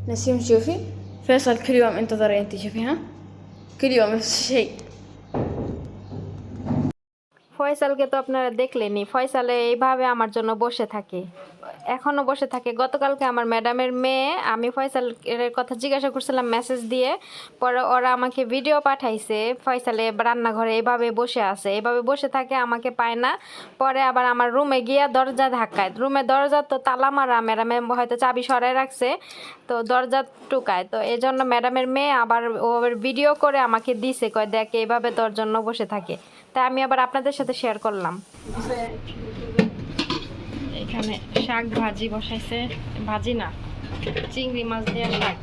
نسيم شوفي فيصل كل يوم انتظري انت شوفي ها كل يوم نفس الشيء ফয়সালকে তো আপনারা দেখলেনই। ফয়সাল এইভাবে আমার জন্য বসে থাকে, এখনও বসে থাকে। গতকালকে আমার ম্যাডামের মেয়ে, আমি ফয়সালের কথা জিজ্ঞাসা করছিলাম মেসেজ দিয়ে, পরে ওরা আমাকে ভিডিও পাঠাইছে। ফয়সালে রান্নাঘরে এইভাবে বসে আছে, এইভাবে বসে থাকে, আমাকে পায় না। পরে আবার আমার রুমে গিয়া দরজা ধাক্কায়, রুমে দরজা তো তালা মারা, ম্যাডামে হয়তো চাবি সরাই রাখছে, তো দরজা টুকায়। তো এই জন্য ম্যাডামের মেয়ে আবার ওর ভিডিও করে আমাকে দিছে, কয় দেখ এইভাবে তোর জন্য বসে থাকে। তাই আমি আবার আপনাদের সাথে শেয়ার করলাম। এখানে শাক ভাজি বসাইছে, ভাজি না, চিংড়ি মাছ দিয়ে শাক।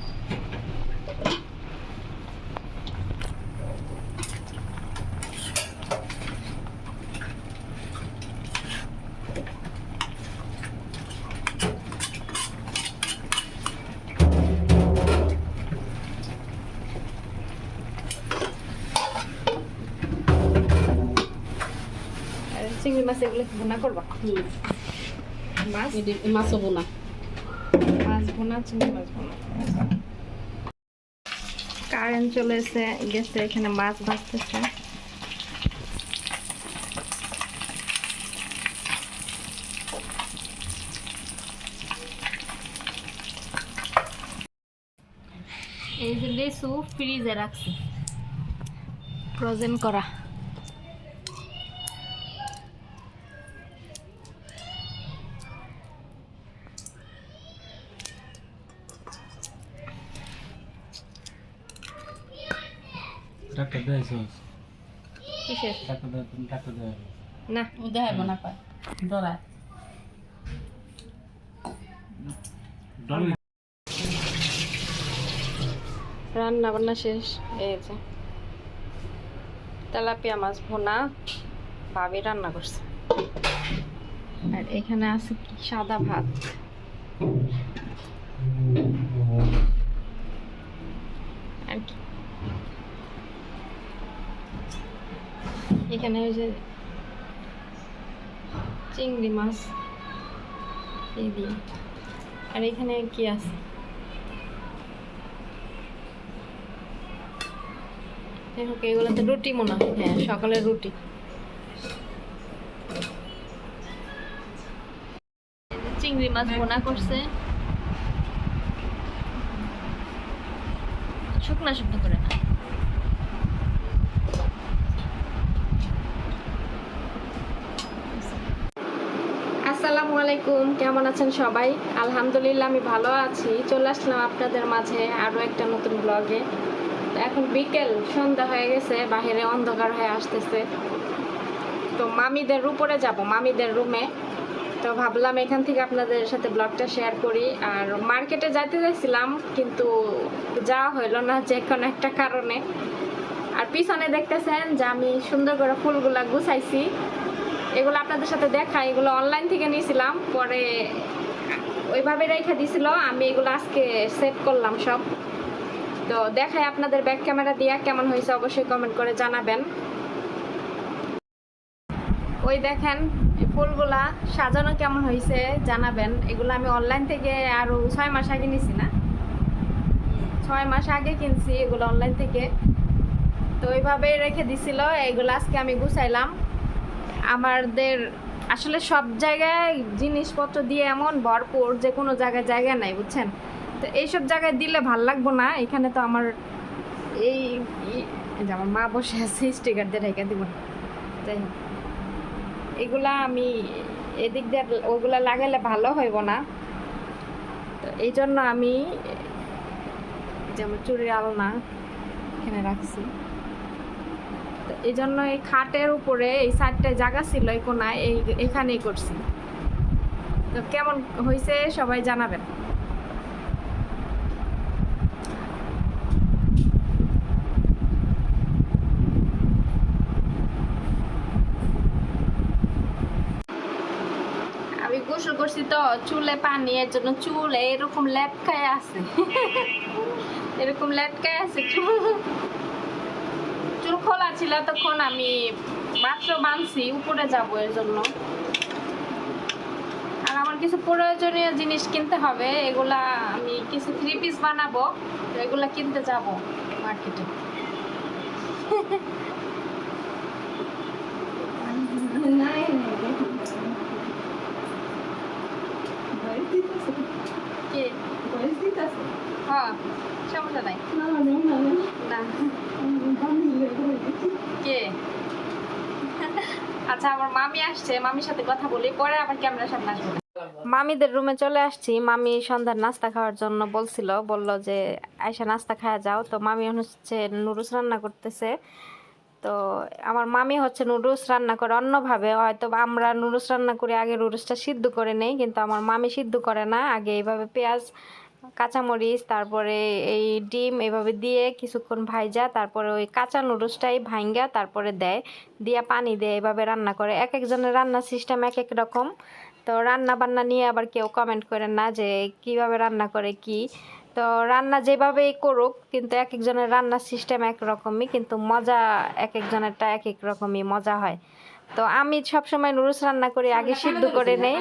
চিংড়ি মাছ এগুলো ভুনা করবা? মাছও বোনা, মাছ ভুনা, চিংড়ি মাছ ভুনা। কারেন্ট চলে গেছে, এখানে মাছ ভাজতেছে। এই যে লেসু ফ্রিজে রাখছি, ফ্রোজেন করা। ডাক্তার দেখাইছস? কিসের ডাক্তার দেখাই না? ও দেখাইব না, পায় ডরায়। রান্না বান্না শেষ, এই যে তেলাপিয়া মাছ ভুনা ভাবি রান্না করছে। আর এখানে আছে কি সাদা ভাত। আর কি এখানে ওই যে চিংড়ি মাছ এই দিয়ে। আর এখানে কি আছে, দেখো এগুলোতে রুটি মনে হয়, হ্যাঁ সকালের রুটি। চিংড়ি মাছ ভুনা করছে, শুকনা শুকনো করে না। আসসালামু আলাইকুম, কেমন আছেন সবাই? আলহামদুলিল্লাহ আমি ভালো আছি। চলে আসলাম আপনাদের মাঝে আরও একটা নতুন ব্লগে। এখন বিকেল, সন্ধ্যা হয়ে গেছে, বাইরে অন্ধকার হয়ে আসতেছে। তো মামিদের উপরে যাব, মামিদের রুমে। তো ভাবলাম এখান থেকে আপনাদের সাথে ব্লগটা শেয়ার করি। আর মার্কেটে যাইতে চাইছিলাম, কিন্তু যাওয়া হইলো না যে কোনো একটা কারণে। আর পিছনে দেখতেছেন যে আমি সুন্দর করে ফুলগুলা গুছাইছি, এগুলো আপনাদের সাথে দেখাই। এগুলো অনলাইন থেকে নিয়েছিলাম, পরে ওইভাবে রেখে দিছিল। আমি এগুলো আজকে সেট করলাম সব। তো দেখাই আপনাদের ব্যাক ক্যামেরা দিয়ে, কেমন হয়েছে অবশ্যই কমেন্ট করে জানাবেন। ওই দেখেন এই ফুলগুলা সাজানো কেমন হয়েছে জানাবেন। এগুলো আমি অনলাইন থেকে আরও 6 মাস আগে নিয়েছি, না 6 মাস আগে কিনছি এগুলো অনলাইন থেকে। তো ওইভাবেই রেখে দিছিল। এগুলো আজকে আমি গুছাইলাম। আমাদের আসলে সব জায়গায় জিনিসপত্র দিয়ে এমন ভরপুর যে কোনো জায়গায় জায়গা নাই, বুঝছেন? তো এইসব জায়গায় দিলে ভাল লাগবো না। এখানে তো আমার এই যে আমার মা বসে আছে, স্টিকার দিয়ে রেখে দিব না। যাই হোক, এগুলা আমি এদিক দিয়ে ওগুলা লাগাইলে ভালো হইব না। তো এই জন্য আমি যেমন চুরির আলনা এখানে রাখছি। তো এই জন্য এই খাটের উপরে এই সাইডটায় জায়গা ছিল, এই কোনায় এখানেই করছি। তো কেমন হয়েছে সবাই জানাবেন। আমি গোসল করছি তো চুলে পানি, এর জন্য চুল এরকম লেটকায় আছে এরকম লেটকায় আছে চুল। চুল খোলা ছিল তখন, আমি মাত্র বাঁধছি, উপরে যাবো এর জন্য। আর আমার আমার কিছু প্রয়োজনীয় জিনিস কিনতে হবে, এগুলা আমি কিছু 3 পিস বানাবো, তো এগুলা কিনতে যাব মার্কেটে। কে? হ্যাঁ, সমস্যা নাই। না। কে? আচ্ছা, আমার মামি আসছে, মামির সাথে কথা বলি, পরে আবার ক্যামেরার সামনে আসবো। মামিদের রুমে চলে আসছি। মামি সন্ধ্যার নাস্তা খাওয়ার জন্য বলল যে আয়সা নাস্তা খাওয়া যাও। তো মামি হচ্ছে নুডলস রান্না করতেছে। তো আমার মামি হচ্ছে নুডলস রান্না করে অন্যভাবে, হয়তো আমরা নুডলস রান্না করি আগে নুডলসটা সিদ্ধ করে নেই, কিন্তু আমার মামি সিদ্ধ করে না, আগে এইভাবে পেঁয়াজ, কাঁচামরিচ, তারপরে এই ডিম এভাবে দিয়ে কিছুক্ষণ ভাইজা, তারপরে ওই কাঁচা নুডলসটাই ভাঙ্গা তারপরে দেয়, দিয়া পানি দিয়ে এভাবে রান্না করে। এক একজনের রান্নার সিস্টেম এক এক রকম। তো রান্না বান্না নিয়ে আবার কেউ কমেন্ট করেন না যে কিভাবে রান্না করে কি। তো রান্না যেভাবেই করুক, কিন্তু এক একজনের রান্নার সিস্টেম এক রকমই, কিন্তু মজা এক একজনেরটা এক এক রকমই মজা হয়। তো আমি সবসময় নুডলস রান্না করি আগে সিদ্ধ করে নেই,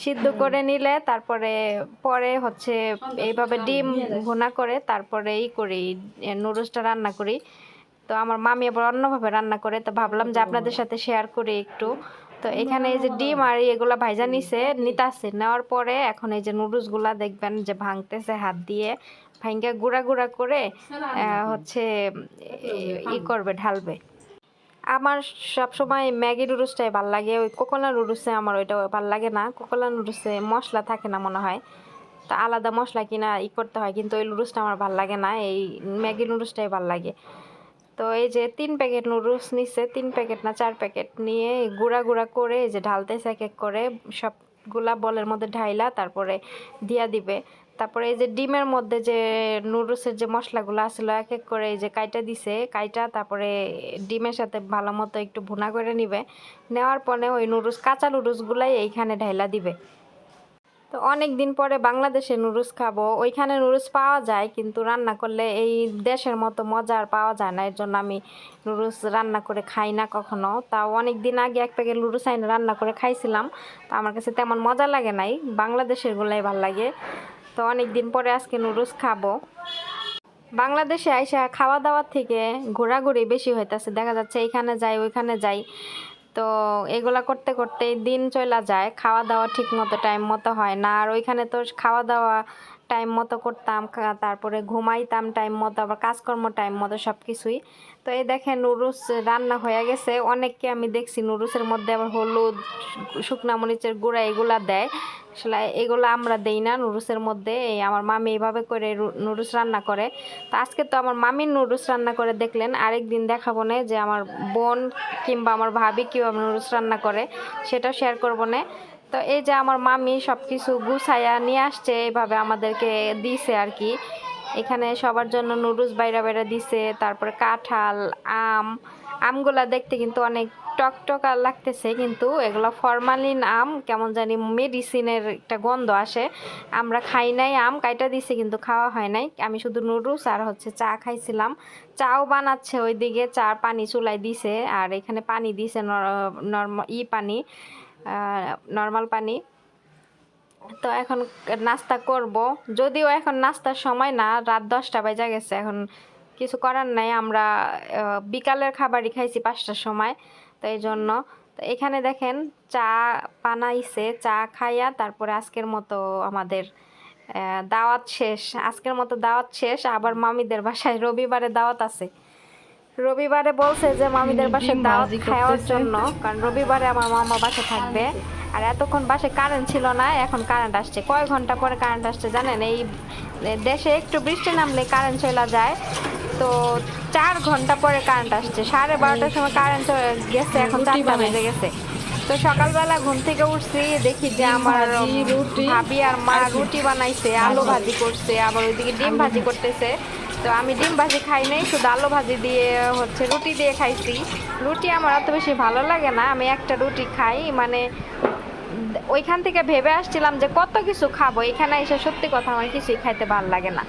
সিদ্ধ করে নিলে তারপরে পরে হচ্ছে এইভাবে ডিম ভুনা করে তারপরে করি নুডলসটা রান্না করি। তো আমার মামি আবার অন্যভাবে রান্না করে, তো ভাবলাম যে আপনাদের সাথে শেয়ার করি একটু। তো এখানে এই যে ডিম আর এগুলা ভাইজা নিতাছে, নেওয়ার পরে এখন এই যে নুডলসগুলা দেখবেন যে ভাঙতেছে হাত দিয়ে, ভাঙ্গা গুঁড়া গুঁড়া করে হচ্ছে করবে, ঢালবে। আমার সবসময় ম্যাগি নুডলসটাই ভালো লাগে, ওই কোকোলা নুডলসে আমার ওইটা ভালো লাগে না। কোকোলা নুডলসে মশলা থাকে না মনে হয়, তো আলাদা মশলা কিনা করতে হয়, কিন্তু ওই নুডলসটা আমার ভালো লাগে না, এই ম্যাগি নুডলসটাই ভালো লাগে। তো এই যে 3 প্যাকেট নুডলস নিচ্ছে, 3 প্যাকেট না 4 প্যাকেট নিয়ে গুঁড়া গুঁড়া করে এই যে ঢালতেছে এক এক করে, সবগুলা বলের মধ্যে ঢাইলা তারপরে দিয়া দিবে। তারপরে এই যে ডিমের মধ্যে যে নুডলসের যে মশলাগুলো আসলে এক এক করে এই যে কাইটা দিছে, কাইটা তারপরে ডিমের সাথে ভালো মতো একটু ভুনা করে নিবে, নেওয়ার পরে ওই নুডলস কাঁচা নুডলসগুলাই এইখানে ঢাইলা দিবে। তো অনেক দিন পরে বাংলাদেশে নুডলস খাবো, ওইখানে নুডলস পাওয়া যায় কিন্তু রান্না করলে এই দেশের মতো মজা আর পাওয়া যায় না, এর জন্য আমি নুডলস রান্না করে খাই না কখনো। তাও অনেক দিন আগে 1 প্যাকেট নুডলস আইনে রান্না করে খাইছিলাম, তো আমার কাছে তেমন মজা লাগে নাই, বাংলাদেশের গুলাই ভালো লাগে। তো অনেক দিন পরে আজকে নুডলস খাবো। বাংলাদেশে আইসা খাওয়া দাওয়ার থেকে ঘোরাঘুরি বেশি হইতেছে, দেখা যাচ্ছে এইখানে যাই ওইখানে যাই, তো এগুলা করতে করতে দিন চলা যায়, খাওয়া দাওয়া ঠিক মতো টাইম মতো হয় না। আর ওইখানে তো খাওয়া দাওয়া টাইম মতো করতাম, তারপরে ঘুমাইতাম টাইম মতো, আবার কাজকর্ম টাইম মতো সব কিছুই। তো এই দেখেন নুডলস রান্না হয়ে গেছে। অনেককে আমি দেখছি নুডলসের মধ্যে আবার হলুদ, শুকনা মরিচের গুঁড়া এগুলা দেয়, আসলে এগুলো আমরা দেই না নুডলসের মধ্যে। এই আমার মামি এইভাবে করে নুডলস রান্না করে। তো আজকে তো আমার মামির নুডলস রান্না করে দেখলেন, আরেক দিন দেখাবো না যে আমার বোন কিংবা আমার ভাবি কীভাবে নুডলস রান্না করে, সেটাও শেয়ার করবো না। তো এই যে আমার মামি সব কিছু গুছাইয়া নিয়ে আসছে, এইভাবে আমাদেরকে দিছে আর কি। এখানে সবার জন্য নুডলস বাইরা বাইরা দিছে, তারপরে কাঁঠাল, আমগুলা দেখতে কিন্তু অনেক টকটকা লাগতেছে, কিন্তু এগুলো ফরমালিন আম, কেমন জানি মেডিসিনের একটা গন্ধ আসে। আমরা খাই নাই, আম কাইটা দিছে কিন্তু খাওয়া হয় নাই। আমি শুধু নুডলস আর হচ্ছে চা খাইছিলাম। চাও বানাচ্ছে ওইদিকে, চার পানি চুলাই দিছে, আর এখানে পানি দিছে নর্মাল পানি। তো এখন নাস্তা করব, যদিও এখন নাস্তার সময় না, রাত 10টা বাজে গেছে, এখন কিছু করার নাই। আমরা বিকালের খাবারই খাইছি 5টার সময়, তো এই জন্য। তো এখানে দেখেন চা বানাইছে, চা খাইয়া তারপরে আজকের মতো আমাদের দাওয়াত শেষ। আজকের মতো দাওয়াত শেষ, আবার মামিদের বাসায় রবিবারে দাওয়াত আছে। রবিবারে বলছে যে মামিদের বাসায় দাওয়াত খাওয়ার জন্য, কারণ রবিবারে আমার মামা বাসা থাকবে। আর এতক্ষণ বাসে কারেন্ট ছিল না, এখন কারেন্ট আসছে। কয় ঘন্টা পরে কারেন্ট আসছে জানেন? এই দেশে একটু বৃষ্টি নামলে কারেন্ট চলে যায়, তো 4 ঘন্টা পরে কারেন্ট আসছে। 12:30টার সময় কারেন্ট গেছে, এখন 4টা বেজে গেছে। তো সকালবেলা ঘুম থেকে উঠছি, দেখি যে আমার ভাবি আর মা রুটি বানাইছে, আলু ভাজি করছে, আবার ওইদিকে ডিম ভাজি করতেছে। তো আমি ডিম ভাজি খাই নাই, শুধু আলু ভাজি দিয়ে হচ্ছে রুটি দিয়ে খাইছি। রুটি আমার অত বেশি ভালো লাগে না, আমি একটা রুটি খাই। মানে ওইখান থেকে ভেবে আসছিলাম যে কত কিছু খাবো, এখানে এসে সত্যি কথা আমার কিছুই খাইতে ভালো লাগে না।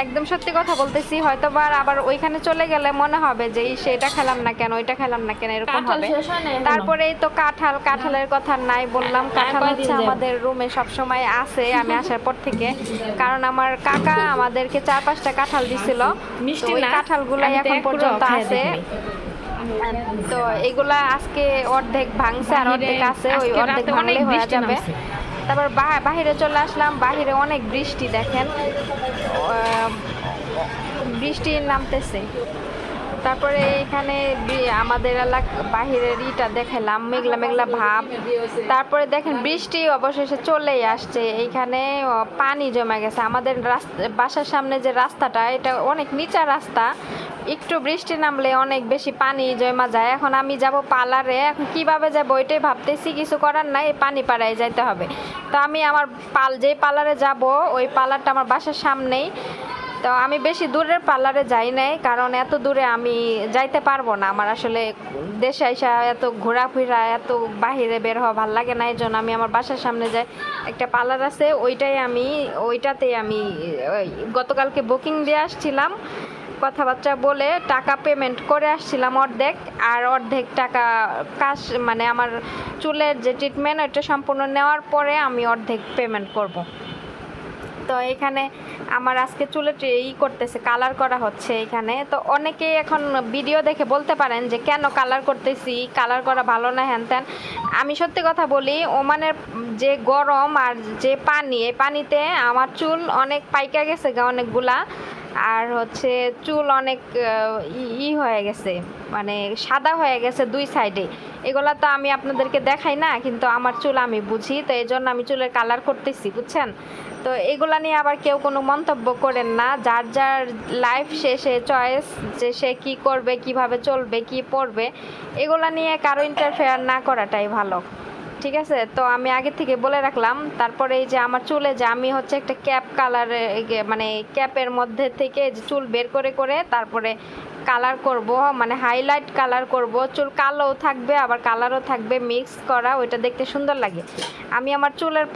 একদম সত্যি কথা বলতেছি, হয়তো আবার ওইখানে চলে গেলে মনে হবে যে সেটা খেলাম না কেন, ওইটা খেলাম না কেন, এরকম কাঁঠাল হবে। শেষ হয় না এখনো? তারপরে এই তো কাঁঠালের কথা নাই বললাম, কাঁঠাল কয়দিন হচ্ছে যাবে? আমাদের রুমে সব সময় আছে আমি আসার পর থেকে, কারণ আমার কাকা আমাদেরকে 4-5টা কাঁঠাল দিছিল। মিষ্টি তো ওই না, কাঁঠালগুলাই আমি তো এখন এক পুরো পর্যন্ত খাইয়া আছে। দেখিনি। তো এগুলা আজকে অর্ধেক ভাঙছে আর অর্ধেক আছে, ওই আজকে অর্ধেক রাতে ভাঙলে অনেক হয়ে বৃষ্টি যাবে। নামছে। তারপর বাহিরে চলে আসলাম, বাহিরে অনেক বৃষ্টি, দেখেন বৃষ্টি নামতেছে। তারপরে এখানে আমাদের এলাকা বাহিরের ইটা দেখালাম, মেঘলা মেঘলা ভাব। তারপরে দেখেন বৃষ্টি অবশেষে চলেই আসছে। এইখানে পানি জমে গেছে আমাদের বাসার সামনে যে রাস্তাটা, এটা অনেক নিচা রাস্তা, একটু বৃষ্টি নামলে অনেক বেশি পানি জমা যায়। এখন আমি যাব পার্লারে, এখন কিভাবে যাব ওইটাই ভাবতেছি, কিছু করার নাই, পানি পাড়ায় যাইতে হবে। তো আমি আমার যেই পার্লারে যাব ওই পার্লারটা আমার বাসার সামনেই। তো আমি বেশি দূরের পার্লারে যাই নাই, কারণ এত দূরে আমি যাইতে পারবো না। আমার আসলে দেশে আইসা এত ঘোরাফেরা, এত বাহিরে বের হওয়া ভালো লাগে না, এই জন্য আমি আমার বাসার সামনে যাই। একটা পার্লার আছে, ওইটাতেই আমি গতকালকে বুকিং দিয়ে আসছিলাম, কথাবার্তা বলে টাকা পেমেন্ট করে আসছিলাম অর্ধেক, আর অর্ধেক টাকা কাজ মানে আমার চুলের যে ট্রিটমেন্ট ওইটা সম্পূর্ণ নেওয়ার পরে আমি অর্ধেক পেমেন্ট করব। তো এখানে আমার আজকে চুলে করতেছে, কালার করা হচ্ছে এখানে। তো অনেকেই এখন ভিডিও দেখে বলতে পারেন যে কেন কালার করতেছি, কালার করা ভালো না, হ্যান ত্যান। আমি সত্যি কথা বলি, ওমানের যে গরম আর যে পানি, এই পানিতে আমার চুল অনেক পাইকা গেছে অনেকগুলা, আর হচ্ছে চুল অনেক হয়ে গেছে, মানে সাদা হয়ে গেছে দুই সাইডে। এগুলা তো আমি আপনাদেরকে দেখাই না, কিন্তু আমার চুল আমি বুঝি, তো এই জন্য আমি চুলের কালার করতেছি, বুঝছেন। তো এগুলা নিয়ে আবার কেউ কোনো মন্তব্য করেন না, যার যার লাইফ শেষে চয়েস, যে সে কী করবে, কিভাবে চলবে, কি পড়বে, এগুলা নিয়ে কারো ইন্টারফেয়ার না করাটাই ভালো, ঠিক আছে। তো আমি আগে থেকে বলে রাখলাম। তারপরে এই যে আমার চুলে যে আমি হচ্ছে একটা ক্যাপ কালারে, মানে ক্যাপের মধ্যে থেকে যে চুল বের করে করে তারপরে কালার করব, মানে হাইলাইট কালার করব। চুল কালোও থাকবে আবার কালারও থাকবে, মিক্স করা, ওইটা দেখতে সুন্দর লাগে। আমি আমার চুলের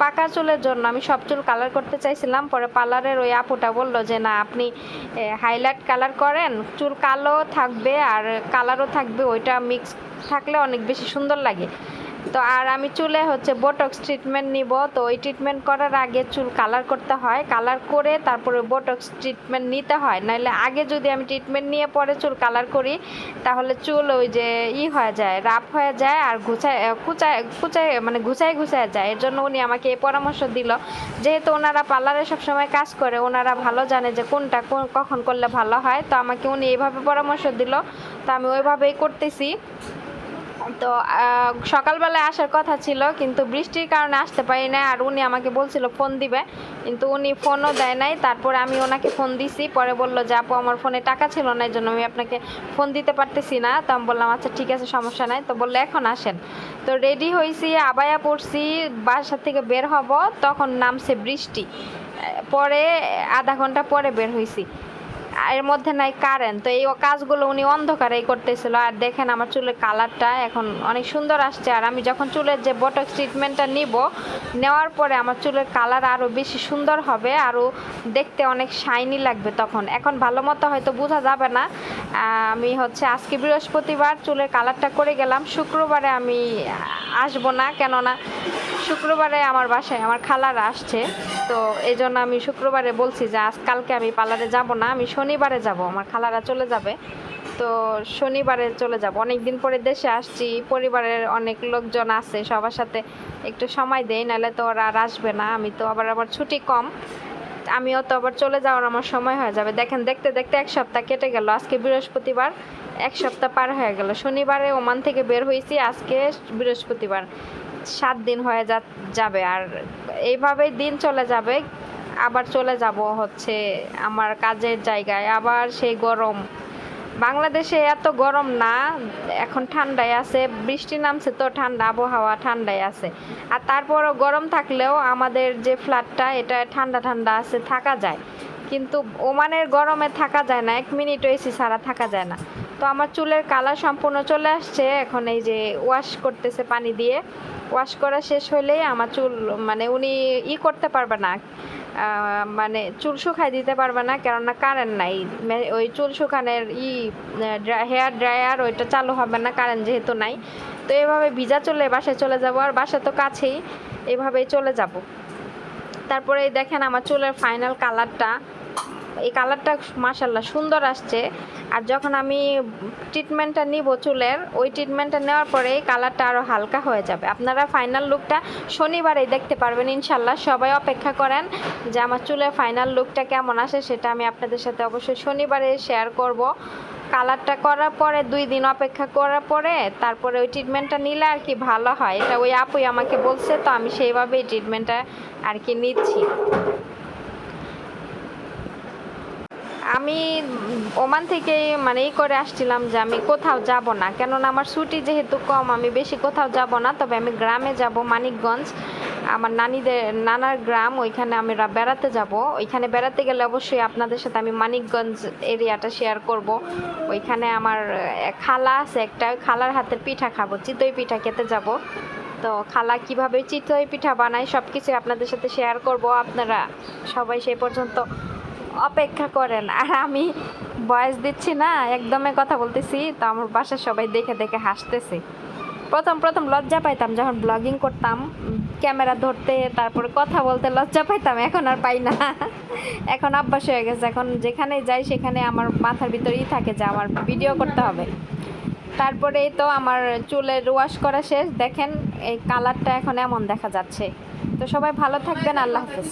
পাকা চুলের জন্য আমি সব চুল কালার করতে চাইছিলাম, পরে পার্লারের ওই আপুটা বলল যে না, আপনি হাইলাইট কালার করেন, চুল কালো থাকবে আর কালারও থাকবে, ওইটা মিক্স থাকলে অনেক বেশি সুন্দর লাগে। তো আর আমি চুলে হচ্ছে বোটক্স ট্রিটমেন্ট নিব। তো ওই ট্রিটমেন্ট করার আগে চুল কালার করতে হয়, কালার করে তারপরে বোটক্স ট্রিটমেন্ট নিতে হয়, নাহলে আগে যদি আমি ট্রিটমেন্ট নিয়ে পরে চুল কালার করি তাহলে চুল ওই যে হয়ে যায়, রাফ হয়ে যায়, আর গুছায় যায়। এর জন্য উনি আমাকে এই পরামর্শ দিল, যেহেতু ওনারা পার্লারে সবসময় কাজ করে, ওনারা ভালো জানে যে কোনটা কখন করলে ভালো হয়। তো আমাকে উনি এইভাবে পরামর্শ দিল, তো আমি ওইভাবেই করতেছি। তো সকালবেলায় আসার কথা ছিল, কিন্তু বৃষ্টির কারণে আসতে পারি না। আর উনি আমাকে বলছিল ফোন দিবে, কিন্তু উনি ফোনও দেয় নাই। তারপরে আমি ওনাকে ফোন দিছি, পরে বললো যে আপু আমার ফোনে টাকা ছিল না, এই জন্য আমি আপনাকে ফোন দিতে পারতেছি না। তো আমি বললাম আচ্ছা ঠিক আছে, সমস্যা নাই। তো বললো এখন আসেন। তো রেডি হয়েছি, আবায়া পড়ছি, বাসা থেকে বের হব, তখন নামছে বৃষ্টি। পরে আধা ঘন্টা পরে বের হয়েছি, এর মধ্যে নাই কারেন্ট। তো এই কাজগুলো উনি অন্ধকারেই করতেছিল। আর দেখেন আমার চুলের কালারটা এখন অনেক সুন্দর আসছে। আর আমি যখন চুলের যে বটক্স ট্রিটমেন্টটা নেওয়ার পরে আমার চুলের কালার আরও বেশি সুন্দর হবে, আরও দেখতে অনেক শাইনি লাগবে তখন। এখন ভালো মতো হয়তো বোঝা যাবে না। আমি হচ্ছে আজকে বৃহস্পতিবার চুলের কালারটা করে গেলাম, শুক্রবারে আমি আসবো না, কেননা শুক্রবারে আমার বাসায় আমার খালারা আসছে। তো এই জন্য আমি শুক্রবারে বলছি যে কালকে আমি পার্লারে যাব না, আমি শনিবারে যাব, আমার খালারা চলে যাবে। তো শনিবারে চলে যাব, অনেক দিন পরে দেশে আসছি, পরিবারের অনেক লোকজন আছে, সবার সাথে একটু সময় দেই, নাহলে তো ওরা আর আসবে না। আমি তো আবার ছুটি কম, আমিও তো আবার চলে যাওয়ার আমার সময় হয়ে যাবে। দেখেন দেখতে দেখতে এক সপ্তাহ কেটে গেল, আজকে বৃহস্পতিবার, এক সপ্তাহ পার হয়ে গেল। শনিবারে ওমান থেকে বের হয়েছি, আজকে বৃহস্পতিবার, 7 দিন হয়ে যাবে। আর এইভাবেই দিন চলে যাবে। আবার চলে যাব হচ্ছে আমার কাজের জায়গায়, আবার সেই গরম। বাংলাদেশে এত গরম না, এখন ঠান্ডায় আছে, বৃষ্টি নামছে তো ঠান্ডা আবহাওয়া, ঠান্ডায় আছে। আর তারপরও গরম থাকলেও আমাদের যে ফ্ল্যাটটা এটা ঠান্ডা ঠান্ডা আছে, থাকা যায়। কিন্তু ওমানের গরমে থাকা যায় না, 1 মিনিটও এসি ছাড়া থাকা যায় না। তো আমার চুলের কালার সম্পূর্ণ চলে আসছে, এখন এই যে ওয়াশ করতেছে পানি দিয়ে। ওয়াশ করা শেষ হলেই আমার চুল, মানে উনি করতে পারবে না, মানে চুল শুকাই দিতে পারবে না, কেননা কারেন্ট নাই। ওই চুল শুকানোর হেয়ার ড্রায়ার ওইটা চালু হবে না, কারেন্ট যেহেতু নাই। তো এভাবে ভিজা চুলে বাসায় চলে যাব, আর বাসা তো কাছেই, এভাবেই চলে যাব। তারপরে এই দেখেন আমার চুলের ফাইনাল কালারটা, এই কালারটা মাশাআল্লাহ সুন্দর আসছে। আর যখন আমি ট্রিটমেন্টটা নিব চুলের, ওই ট্রিটমেন্টটা নেওয়ার পরে এই কালারটা আরও হালকা হয়ে যাবে। আপনারা ফাইনাল লুকটা শনিবারেই দেখতে পারবেন ইনশাল্লাহ। সবাই অপেক্ষা করেন যে আমার চুলের ফাইনাল লুকটা কেমন আসে, সেটা আমি আপনাদের সাথে অবশ্যই শনিবারে শেয়ার করব। কালারটা করার পরে 2 দিন অপেক্ষা করার পরে তারপরে ওই ট্রিটমেন্টটা নিলে আর কি ভালো হয়, এটা ওই আপুই আমাকে বলছে, তো আমি সেইভাবেই ট্রিটমেন্টটা আর কি নিচ্ছি। আমি ওমান থেকে মানে এই করে আসছিলাম যে আমি কোথাও যাব না, কেননা আমার ছুটি যেহেতু কম, আমি বেশি কোথাও যাব না। তবে আমি গ্রামে যাব, মানিকগঞ্জ, আমার নানার গ্রাম, ওইখানে আমি বেড়াতে যাব। ওইখানে বেড়াতে গেলে অবশ্যই আপনাদের সাথে আমি মানিকগঞ্জ এরিয়াটা শেয়ার করব। ওইখানে আমার খালা আছে একটা, খালার হাতের পিঠা খাবো, চিতই পিঠা খেতে যাব। তো খালা কিভাবে চিতই পিঠা বানায় সব কিছু আপনাদের সাথে শেয়ার করব। আপনারা সবাই সেই পর্যন্ত অপেক্ষা করেন। আর আমি ভয়েস দিচ্ছি না, একদমই কথা বলতেছি, তো আমার বাসার সবাই দেখে দেখে হাসতেছে। প্রথম লজ্জা পাইতাম যখন ব্লগিং করতাম, ক্যামেরা ধরতে তারপরে কথা বলতে লজ্জা পাইতাম, এখন আর পাই না। এখন অভ্যাস হয়ে গেছে, এখন যেখানে যাই সেখানে আমার মাথার ভিতরেই থাকে যে আমার ভিডিও করতে হবে। তারপরে তো আমার চুলের ওয়াশ করা শেষ, দেখেন এই কালারটা এখন এমন দেখা যাচ্ছে। তো সবাই ভালো থাকবেন, আল্লাহ হাফেজ।